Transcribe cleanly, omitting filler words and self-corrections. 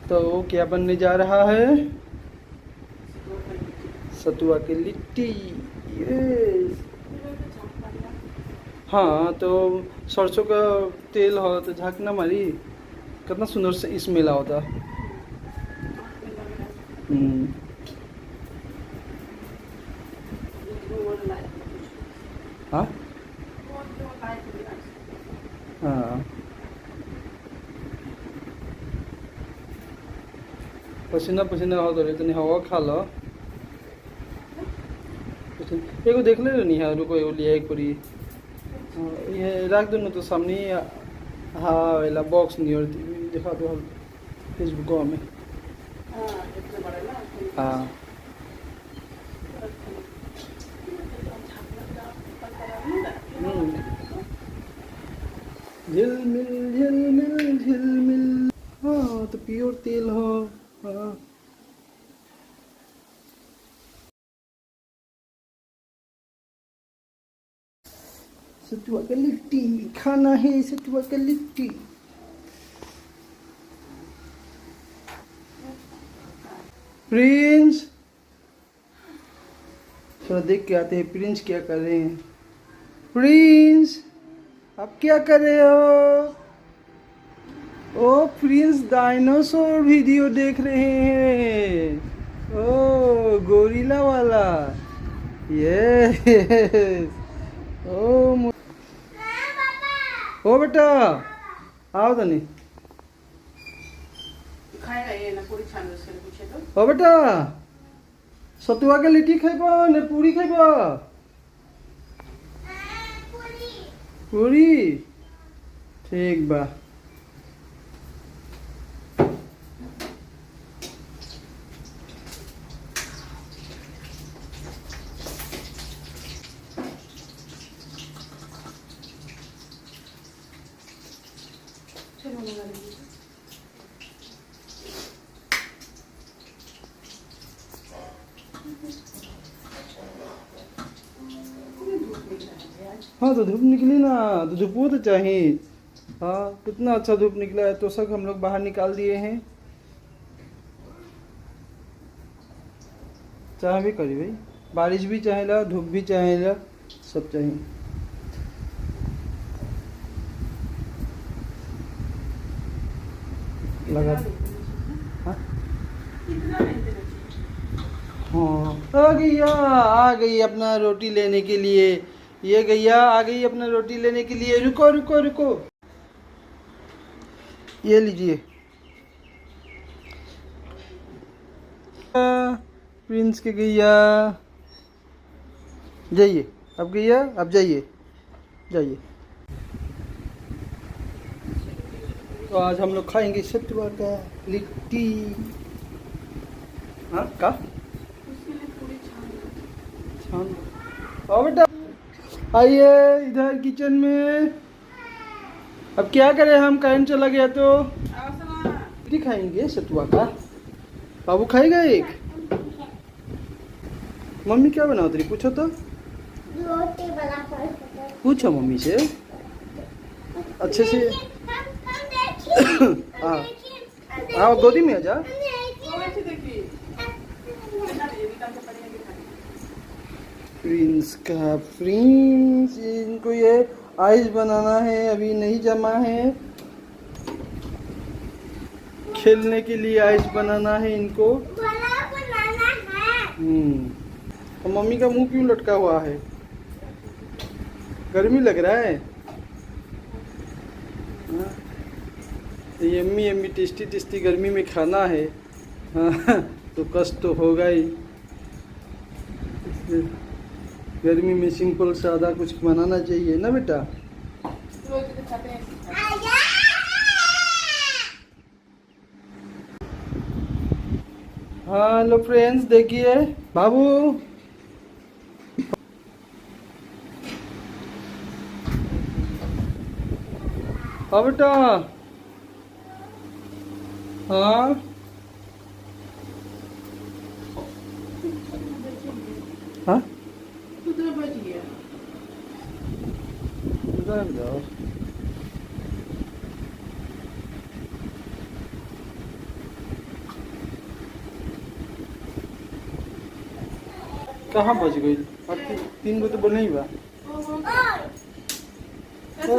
तो क्या बनने जा रहा है? सतुआ की लिट्टी। यस। हाँ तो सरसों का तेल हो तो झाँकना मारी कितना सुंदर से स्मेल होता। हम्म। हाँ हाँ। पसीना पसीना हो तो रहे तनी हवा खा लो। एगो देख ले नहीं है, रुको एगो लिया एक पूरी। हाँ, ये रख दो ना तो सामने ही। हाँ वाला बॉक्स नहीं और दिखा दो हम फेसबुक में। हाँ झिलमिल झिलमिल झिलमिल। हाँ तो प्योर तेल हो। हाँ सतुआ का लिट्टी खाना है, सतुआ का लिट्टी। प्रिंस थोड़ा देख के आते हैं प्रिंस क्या कर रहे हैं। प्रिंस आप क्या कर रहे हो? ओ प्रिंस डायनासोर वीडियो देख रहे हैं। ओ गोरिल्ला वाला। यस। ओ ओ बेटा आओ तो नहीं। ओ बेटा सतुआ के लिट्टी खेबो ने पूरी खेबो? पूरी ठीक बा। हाँ तो धूप निकली ना तो धूप तो चाहिए। हाँ कितना अच्छा धूप निकला है तो सब हम लोग बाहर निकाल दिए हैं। चाहे भी करी भाई, बारिश भी चाहेला धूप भी चाहेला सब चाहिए। लगा। हाँ हाँ आ गई अपना रोटी लेने के लिए। ये गैया आ गई अपना रोटी लेने के लिए। रुको रुको रुको, ये लीजिए। प्रिंस के गैया जाइए। अब गैया अब जाइए जाइए। तो आज हम लोग खाएंगे सतुआ का लिट्टी। हाँ का छान। आओ बेटा आइए इधर किचन में। अब क्या करें, हम करंट चला गया तो लिट्टी खाएंगे सतुआ का। बाबू खाएगा एक। मम्मी क्या बनाओ तेरी पूछो तो। पूछो मम्मी से अच्छे से। आओ गोदी में आ जा। प्रिंस इनको ये आइस बनाना है, अभी नहीं जमा है। खेलने के लिए आइस बनाना है इनको। तो मम्मी का मुंह क्यों लटका हुआ है? गर्मी लग रहा है। हाँ? यम्मी यम्मी टेस्टी टेस्टी गर्मी में खाना है। हाँ तो कष्ट तो होगा ही। गर्मी में सिंपल सादा कुछ बनाना चाहिए ना बेटा। हाँ हेलो फ्रेंड्स देखिए बाबू। हाँ बेटा। हाँ हाँ उधर जाओ। कहाँ बच गई? और तीन गो तो बोल नहीं बा। ओ